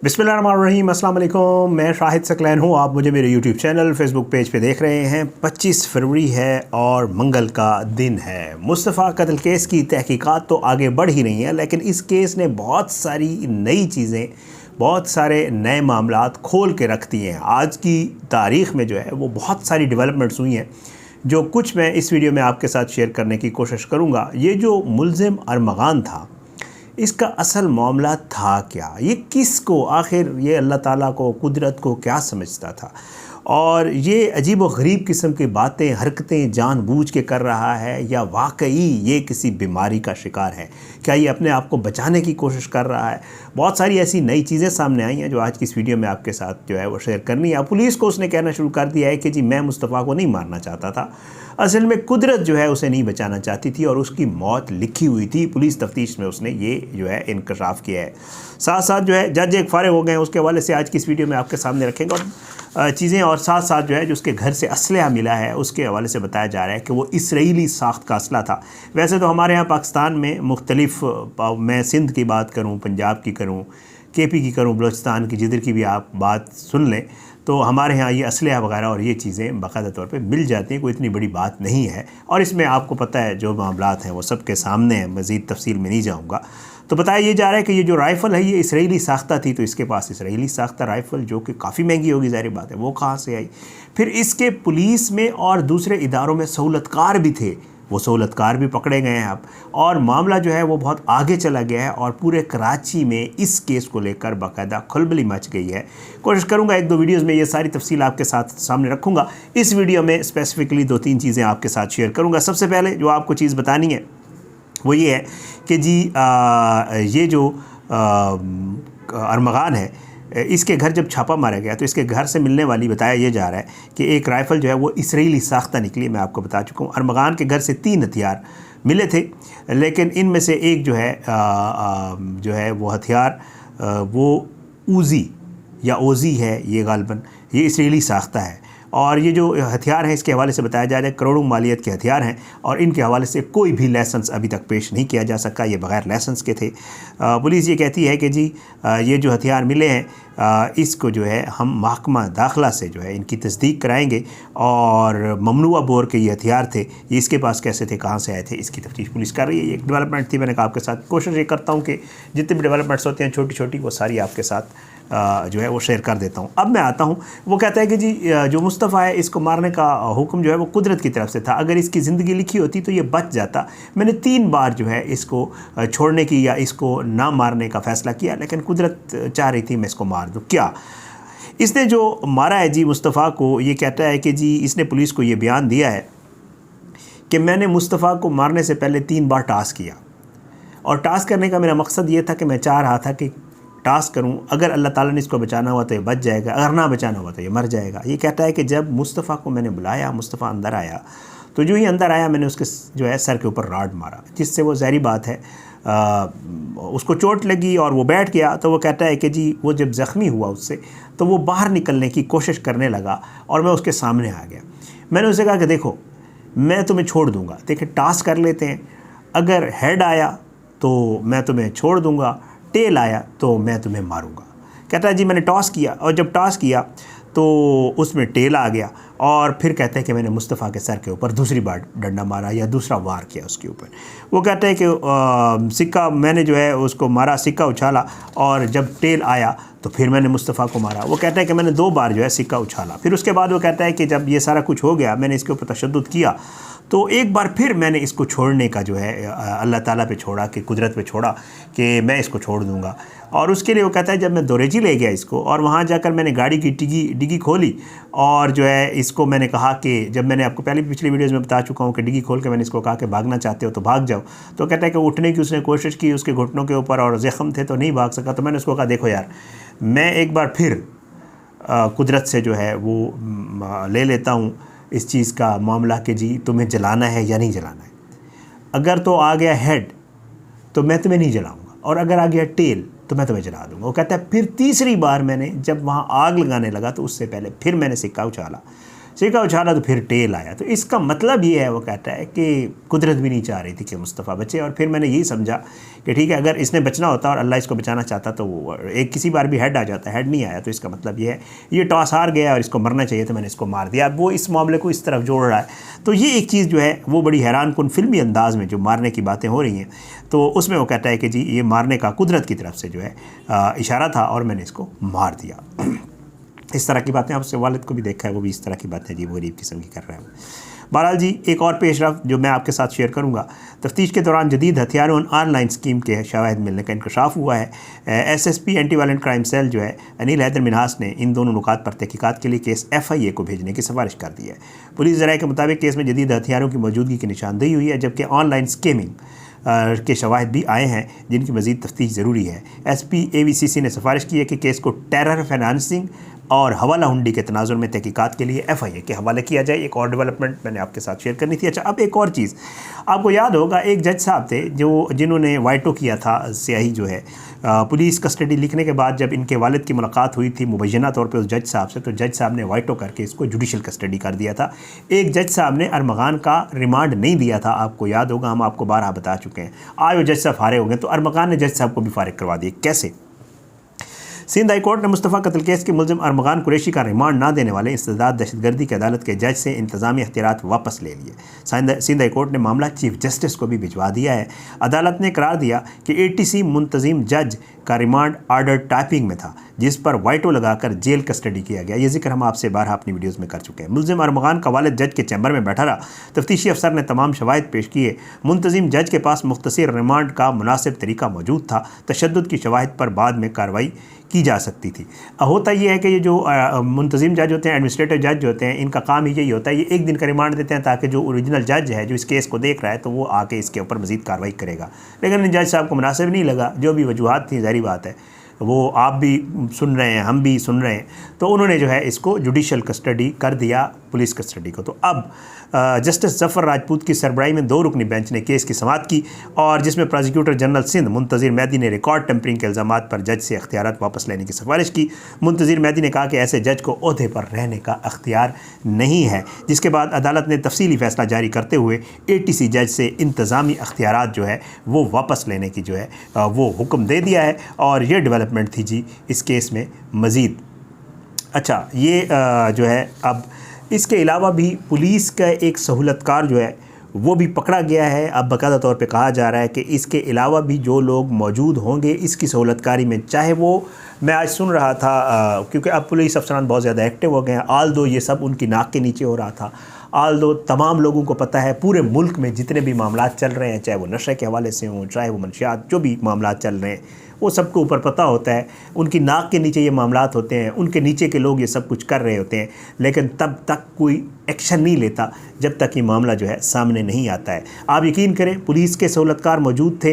बिस्मिल्लाहिर्रहमानिर्रहीम, अस्सलाम वालेकुम। मैं शाहिद सकलैन हूँ। आप मुझे मेरे यूट्यूब चैनल फेसबुक पेज पे देख रहे हैं। 25 फरवरी है और मंगल का दिन है। मुस्तफ़ा कत्ल केस की तहकीकात तो आगे बढ़ ही रही हैं, लेकिन इस केस ने बहुत सारी नई चीज़ें, बहुत सारे नए मामलात खोल के रख दिए हैं। आज की तारीख़ में जो है वो बहुत सारी डेवलपमेंट्स हुई हैं, जो कुछ मैं इस वीडियो में आपके साथ शेयर करने की कोशिश करूँगा। ये जो मुल्ज़िम अरमगान था, इसका असल मामला था क्या? ये किसको, आखिर ये अल्लाह ताला को, कुदरत को क्या समझता था? और ये अजीब व गरीब किस्म की बातें, हरकतें जानबूझ के कर रहा है या वाकई ये किसी बीमारी का शिकार है? क्या ये अपने आप को बचाने की कोशिश कर रहा है? बहुत सारी ऐसी नई चीज़ें सामने आई हैं जो आज की इस वीडियो में आपके साथ जो है वो शेयर करनी है। पुलिस को उसने कहना शुरू कर दिया है कि जी मैं मुस्तफ़ा को नहीं मारना चाहता था, असल में कुदरत जो है उसे नहीं बचाना चाहती थी और उसकी मौत लिखी हुई थी। पुलिस तफ्तीश में उसने ये जो है इंकशाफ किया है। साथ साथ जो है जज एक फारिग हो गए हैं, उसके हवाले से आज की इस वीडियो में आपके सामने रखेंगे और चीज़ें, और साथ साथ जो है जो उसके घर से असलहा मिला है उसके हवाले से बताया जा रहा है कि वो इसराइली साख्त का असला था। वैसे तो हमारे यहाँ पाकिस्तान में मुख्तलिफ, मैं सिंध की बात करूँ, पंजाब की करूँ, KP की करूँ, बलूचिस्तान की, जिधर की भी आप बात सुन लें, तो हमारे यहाँ ये असलहा वगैरह और ये चीज़ें बाकायदा तौर पे मिल जाती हैं। कोई इतनी बड़ी बात नहीं है और इसमें आपको पता है जो मामलात हैं वो सबके सामने हैं, मज़ीद तफसील में नहीं जाऊँगा। तो बताया ये जा रहा है कि ये जो राइफ़ल है ये इसराइली साख्ता थी, तो इसके पास इसराइली साख्ता राइफ़ल जो कि काफ़ी महंगी होगी, ज़ाहिर बात है, वो कहाँ से आई? फिर इसके पुलिस में और दूसरे इदारों में सहूलतकार भी थे, वो सहूलतकार भी पकड़े गए हैं अब, और मामला जो है वो बहुत आगे चला गया है और पूरे कराची में इस केस को लेकर बाकायदा खलबली मच गई है। कोशिश करूंगा एक दो वीडियोस में ये सारी तफसील आपके साथ सामने रखूंगा। इस वीडियो में स्पेसिफिकली दो तीन चीज़ें आपके साथ शेयर करूंगा। सबसे पहले जो आपको चीज़ बतानी है वो ये है कि जी ये जो अरमगान है, इसके घर जब छापा मारा गया तो इसके घर से मिलने वाली, बताया ये जा रहा है कि एक राइफ़ल जो है वो इसराइली साख्ता निकली। मैं आपको बता चुका हूँ। अरमगान के घर से 3 हथियार मिले थे, लेकिन इनमें से एक जो है वो हथियार वो ऊज़ी या ओज़ी है, ये गालबन ये इसराइली साख्ता है। और ये जो हथियार हैं इसके हवाले से बताया जा रहा है करोड़ों मालियत के हथियार हैं और इनके हवाले से कोई भी लाइसेंस अभी तक पेश नहीं किया जा सका, ये बग़ैर लाइसेंस के थे। पुलिस ये कहती है कि जी ये जो हथियार मिले हैं इसको जो है हम महकमा दाखिला से जो है इनकी तस्दीक कराएंगे और ममनुआ बोर के ये हथियार थे, ये इसके पास कैसे थे, कहाँ से आए थे, इसकी तफ्तीश पुलिस कर रही है। ये एक डेवलपमेंट थी, मैंने कहा आपके साथ कोशिश ये करता हूँ कि जितनी भी डेवलपमेंट्स होती हैं छोटी छोटी, वो सारी आपके साथ जो है वो शेयर कर देता हूँ। अब मैं आता हूँ, वो कहता है कि जी जो मुस्तफ़ा है इसको मारने का हुक्म जो है वो कुदरत की तरफ से था, अगर इसकी ज़िंदगी लिखी होती तो ये बच जाता। मैंने 3 बार जो है इसको छोड़ने की या इसको ना मारने का फ़ैसला किया, लेकिन कुदरत चाह रही थी मैं इसको मार दूँ। क्या इसने जो मारा है जी मुस्तफ़ा को, ये कहता है कि जी इसने पुलिस को ये बयान दिया है कि मैंने मुस्तफ़ा को मारने से पहले 3 बार टास्क किया और टास्क करने का मेरा मकसद ये था कि मैं चाह रहा था कि टास्क करूं, अगर अल्लाह ताला ने इसको बचाना हुआ तो ये बच जाएगा, अगर ना बचाना हुआ तो ये मर जाएगा। ये कहता है कि जब मुस्तफ़ा को मैंने बुलाया, मुस्तफ़ा अंदर आया, तो जो ही अंदर आया मैंने उसके जो है सर के ऊपर राड मारा, जिससे वो ज़ाहिर बात है उसको चोट लगी और वो बैठ गया। तो वो कहता है कि जी वो जब ज़ख्मी हुआ उससे, तो वो बाहर निकलने की कोशिश करने लगा और मैं उसके सामने आ गया। मैंने उससे कहा कि देखो मैं तुम्हें छोड़ दूँगा, देखिए टास्क कर लेते हैं, अगर हेड आया तो मैं तुम्हें छोड़ दूँगा, टेल आया तो मैं तुम्हें मारूंगा। कहता है जी मैंने टॉस किया और जब टॉस किया तो उसमें टेल आ गया और फिर कहते हैं कि मैंने मुस्तफ़ा के सर के ऊपर दूसरी बार डंडा मारा या दूसरा वार किया उसके ऊपर। वो कहते हैं कि सिक्का, मैंने जो है उसको मारा, सिक्का उछाला और जब टेल आया तो फिर मैंने मुस्तफ़ा को मारा। वो कहता है कि मैंने 2 बार जो है सिक्का उछाला। फिर उसके बाद वो कहता है कि जब ये सारा कुछ हो गया, मैंने इसके ऊपर तशद्दुद किया, तो एक बार फिर मैंने इसको छोड़ने का जो है अल्लाह ताला पे छोड़ा, कि कुदरत पे छोड़ा कि मैं इसको छोड़ दूंगा। और उसके लिए वो कहता है जब मैं दोरेजी ले गया इसको और वहाँ जाकर मैंने गाड़ी की डिग्गी खोली और जो है इसको मैंने कहा कि जब मैंने आपको पिछली वीडियोज़ में बता चुका हूँ कि डिग्गी खोल के मैंने इसको कहा कि भागना चाहते हो तो भाग जाओ, तो कहता है कि उठने की उसने कोशिश की, उसके घुटनों के ऊपर और ज़ख्म थे तो नहीं भाग सका। तो मैंने उसको कहा देखो यार, मैं एक बार फिर कुदरत से जो है वो ले लेता हूँ इस चीज़ का मामला कि जी तुम्हें जलाना है या नहीं जलाना है। अगर तो आ गया हेड तो मैं तुम्हें नहीं जलाऊंगा और अगर आ गया टेल तो मैं तुम्हें जला दूंगा। वो कहता है फिर तीसरी बार मैंने जब वहाँ आग लगाने लगा तो उससे पहले फिर मैंने सिक्का उछाला। सिक्का उछाला तो फिर टेल आया। तो इसका मतलब ये है, वो कहता है कि कुदरत भी नहीं चाह रही थी कि मुस्तफ़ा बचे। और फिर मैंने यही समझा कि ठीक है, अगर इसने बचना होता और अल्लाह इसको बचाना चाहता तो वो एक किसी बार भी हेड आ जाता, हेड नहीं आया, तो इसका मतलब ये है ये टॉस हार गया और इसको मरना चाहिए, तो मैंने इसको मार दिया। अब वो इस मामले को इस तरफ जोड़ रहा है। तो ये एक चीज़ जो है वो बड़ी हैरान कुन फिल्मी अंदाज़ में जो मारने की बातें हो रही हैं, तो उसमें वो कहता है कि जी ये मारने का कुदरत की तरफ से जो है इशारा था और मैंने इसको मार दिया। इस तरह की बातें आपसे वालिद को भी देखा है, वो भी इस तरह की बातें अजीब गरीब किस्म की कर रहा है। बहरहाल जी, एक और पेशरफ जो मैं आपके साथ शेयर करूंगा, तफ्तीश के दौरान जदीद हथियारों और ऑनलाइन स्कीम के शवाहिद मिलने का इंकशाफ हुआ है। SSP anti violent crime cell जो है अनिल हैदर मिन्हास ने इन दोनों नुकात पर तहकीकात के लिए केस FIA को भेजने की सिफारिश कर दी है। पुलिस ज़राए के मुताबिक केस में जदीद हथियारों की मौजूदगी की निशानदेही हुई है, जबकि ऑनलाइन स्कीमिंग के शवाहिद भी आए हैं जिनकी मज़ीद तफ्तीश ज़रूरी है। SP AVCC ने सिफारिश की है कि केस को टेरर फाइनेंसिंग और हवाला हुंडी के तनाजुर में तहकीकात के लिए FIA के हवाले किया जाए। एक और डेवलपमेंट मैंने आपके साथ शेयर करनी थी। अच्छा, अब एक और चीज़ आपको याद होगा, एक जज साहब थे जिन्होंने वाइटो किया था स्याही जो है पुलिस कस्टडी लिखने के बाद जब इनके वालिद की मुलाकात हुई थी मुबैना तौर पे उस जज साहब से, तो जज साहब ने वाइटो करके इसको जुडिशल कस्टडी कर दिया था। एक जज साहब ने अरमगान का रिमांड नहीं दिया था, आपको याद होगा, हम आपको बारहा बता चुके हैं। आज वो जज साहब हारे हो गए, तो अरमगान ने जज साहब को भी फारिग करवा दिए। कैसे? सिंध हाई कोर्ट ने मुस्तफ़ा कत्ल केस के मुलजिम अरमगान कुरैशी का रिमांड ना देने वाले इस्तेदाद दहशतगर्दी की अदालत के जज से इंतजामी अख्तियारात वापस ले लिए। सिंध हाई कोर्ट ने मामला चीफ जस्टिस को भी भिजवा दिया है। अदालत ने करार दिया कि ATC मुंतजिम जज का रिमांड आर्डर टाइपिंग में था, जिस पर वाइटो लगाकर जेल कस्टडी किया गया। ये जिक्र हम आपसे बारहा अपनी वीडियोज़ में कर चुके हैं। मुलजिम अरमगान का वालिद जज के चैम्बर में बैठा रहा। तफ्तीशी अफसर ने तमाम शवाहिद पेश किए। मुंतजिम जज के पास मुख्तसर रिमांड का मुनासिब तरीका मौजूद था। तशद्दुद की शवाहिद पर बाद में कार्रवाई की जा सकती थी। होता ये है कि ये जो मुंतजिम जज होते हैं, एडमिनिस्ट्रेटिव जज होते हैं, इनका काम ही यही होता है, ये एक दिन का रिमांड देते हैं ताकि जो ओरिजिनल जज है जो इस केस को देख रहा है तो वो आके इसके ऊपर मज़ीद कार्रवाई करेगा। लेकिन जज साहब को मुनासिब नहीं लगा, जो भी वजूहात थी, ज़ाहिर बात है वो आप भी सुन रहे हैं, हम भी सुन रहे हैं, तो उन्होंने जो है इसको जुडिशल कस्टडी कर दिया, पुलिस कस्टडी को। तो अब जस्टिस जफ़र राजपूत की सरबराही में 2 रुकनी बेंच ने केस की समाअत की, और जिसमें प्रोसिक्यूटर जनरल सिंध मुंतज़िर मेहदी ने रिकॉर्ड टेम्परिंग के इल्ज़ामात पर जज से अख्तियारात वापस लेने की सिफारिश की। मुंतज़िर मेहदी ने कहा कि ऐसे जज को ओहदे पर रहने का अख्तियार नहीं है, जिसके बाद अदालत ने तफसीली फ़ैसला जारी करते हुए ATC जज से इंतज़ामी अख्तियारात जो है वो वापस लेने की जो है वो हुक्म दे दिया है। और ये डेवलपमेंट थी जी इस केस में मज़ीद। अच्छा, ये जो है अब इसके अलावा भी पुलिस का एक सहूलतकार जो है वो भी पकड़ा गया है। अब बाकायदा तौर पे कहा जा रहा है कि इसके अलावा भी जो लोग मौजूद होंगे इसकी सहूलतकारी में, चाहे वो, मैं आज सुन रहा था क्योंकि अब पुलिस अफसरान बहुत ज़्यादा एक्टिव हो गए हैं, आल दो ये सब उनकी नाक के नीचे हो रहा था, आल दो तमाम लोगों को पता है पूरे मुल्क में जितने भी मामला चल रहे हैं, चाहे वो नशे के हवाले से हों, चाहे वो मनशियात, जो भी मामला चल रहे हैं वो सबको ऊपर पता होता है, उनकी नाक के नीचे ये मामलात होते हैं, उनके नीचे के लोग ये सब कुछ कर रहे होते हैं, लेकिन तब तक कोई एक्शन नहीं लेता जब तक ये मामला जो है सामने नहीं आता है। आप यकीन करें पुलिस के सहूलतकार मौजूद थे।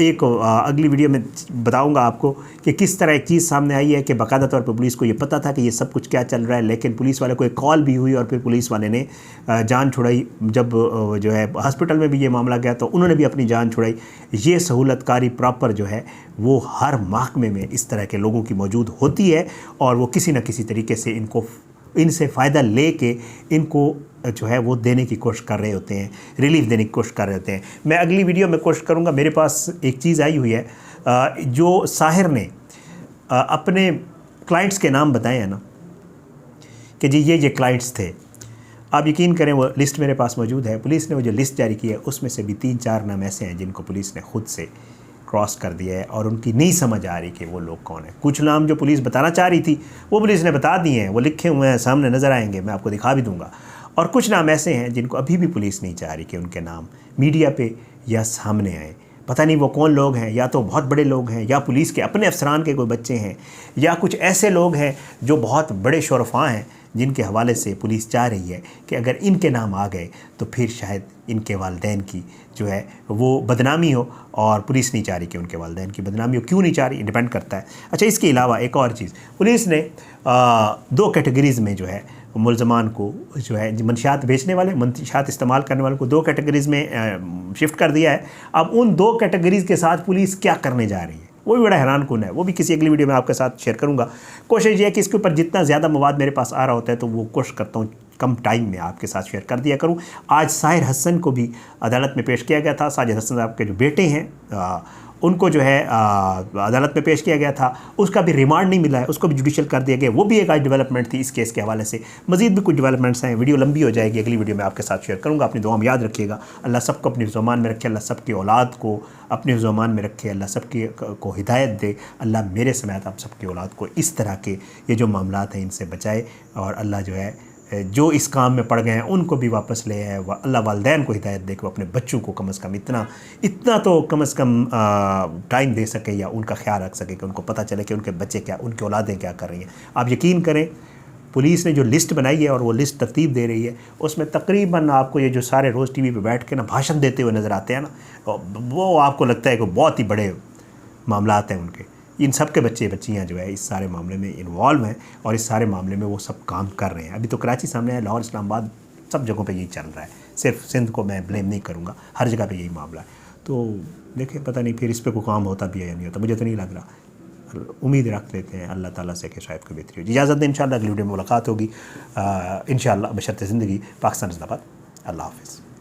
एक अगली वीडियो में बताऊंगा आपको कि किस तरह एक चीज़ सामने आई है कि बाकायदा तौर पर पुलिस को ये पता था कि ये सब कुछ क्या चल रहा है, लेकिन पुलिस वाले को एक कॉल भी हुई और फिर पुलिस वाले ने जान छुड़ाई। जब जो है हॉस्पिटल में भी ये मामला गया तो उन्होंने भी अपनी जान छुड़ाई। ये सहूलतकारी प्रॉपर जो है वो हर महकमे में इस तरह के लोगों की मौजूद होती है, और वो किसी न किसी तरीके से इनसे फ़ायदा लेके इनको जो है वो देने की कोशिश कर रहे होते हैं, रिलीफ देने की कोशिश कर रहे होते हैं। मैं अगली वीडियो में कोशिश करूँगा। मेरे पास एक चीज़ आई हुई है जो साहिर ने अपने क्लाइंट्स के नाम बताए हैं ना कि जी ये क्लाइंट्स थे। आप यकीन करें वो लिस्ट मेरे पास मौजूद है। पुलिस ने वो जो लिस्ट जारी की है उसमें से भी 3-4 नाम ऐसे हैं जिनको पुलिस ने ख़ुद से क्रॉस कर दिया है और उनकी नहीं समझ आ रही कि वो लोग कौन है। कुछ नाम जो पुलिस बताना चाह रही थी वो पुलिस ने बता दिए हैं, वो लिखे हुए हैं, सामने नज़र आएंगे, मैं आपको दिखा भी दूंगा। और कुछ नाम ऐसे हैं जिनको अभी भी पुलिस नहीं चाह रही कि उनके नाम मीडिया पे या सामने आए। पता नहीं वो कौन लोग हैं, या तो बहुत बड़े लोग हैं, या पुलिस के अपने अफसरान के कोई बच्चे हैं, या कुछ ऐसे लोग हैं जो बहुत बड़े शोरफा हैं जिनके हवाले से पुलिस चाह रही है कि अगर इनके नाम आ गए तो फिर शायद इनके वालिदैन की जो है वो बदनामी हो, और पुलिस नहीं चाह रही कि उनके वालिदैन की बदनामी हो। क्यों नहीं चाह रही, डिपेंड करता है। अच्छा, इसके अलावा एक और चीज़, पुलिस ने 2 कैटेगरीज़ में जो है मुलजमान को जो है मंशियात बेचने वाले, मंशियात इस्तेमाल करने वालों को 2 कैटेगरीज़ में शिफ्ट कर दिया है। अब उन 2 कैटेगरीज़ के साथ पुलिस क्या करने जा रही है, वो भी बड़ा हैरान कुन है, वो भी किसी अगली वीडियो में आपके साथ शेयर करूँगा। कोशिश ये है कि इसके ऊपर जितना ज़्यादा मवाद मेरे पास आ रहा होता है तो वो कोशिश करता हूँ कम टाइम में आपके साथ शेयर कर दिया करूँ। आज साहिर हसन को भी अदालत में पेश किया गया था। साजिद हसन साहब के जो बेटे हैं उनको जो है अदालत में पेश किया गया था, उसका भी रिमांड नहीं मिला है, उसको भी जुडिशल कर दिया गया। वो भी एक आज डेवलपमेंट थी इस केस के हवाले से। मज़ीद भी कुछ डेवलपमेंट्स हैं, वीडियो लंबी हो जाएगी, अगली वीडियो में आपके साथ शेयर करूँगा। अपनी दुआ में याद रखिएगा। अल्लाह सबको अपनी ज़ुबान में रखे, अल्लाह सबकी औलाद को अपनी ज़ुबान में रखे, अल्लाह सबकी को हिदायत दे। अल्लाह मेरे समेत आप सबकी औलाद को इस तरह के ये जो मामलात हैं इनसे बचाए, और अल्लाह जो है जो इस काम में पड़ गए हैं उनको भी वापस ले आए। अल्लाह वालिदैन को हिदायत दे कि वो अपने बच्चों को कम से कम इतना तो कम से कम टाइम दे सके या उनका ख्याल रख सके कि उनको पता चले कि उनके बच्चे क्या, उनकी औलादें क्या कर रही हैं। आप यकीन करें, पुलिस ने जो लिस्ट बनाई है और वो लिस्ट तरतीब दे रही है, उसमें तकरीबन आपको ये जो सारे रोज़ टीवी पे बैठ के ना भाषण देते हुए नज़र आते हैं ना, वो आपको लगता है कि बहुत ही बड़े मामलात हैं उनके। इन सब के बच्चे बच्चियाँ जो है इस सारे मामले में इन्वॉल्व हैं और इस सारे मामले में वो सब काम कर रहे हैं। अभी तो कराची सामने है, लाहौर, इस्लामाबाद, सब जगहों पे यही चल रहा है। सिर्फ सिंध को मैं ब्लेम नहीं करूँगा, हर जगह पे यही मामला है। तो देखें, पता नहीं फिर इस पर कोई काम होता भी है या नहीं होता, मुझे तो नहीं लग रहा। उम्मीद रख लेते हैं अल्लाह ताला से कि शायद कोई बेहतरी हो। इजाज़त दें, इंशाअल्लाह अगली वीडियो में मुलाकात होगी इंशाअल्लाह, बशर्ते ज़िंदगी। पाकिस्तान जिंदाबाद। अल्लाह हाफ़िज़।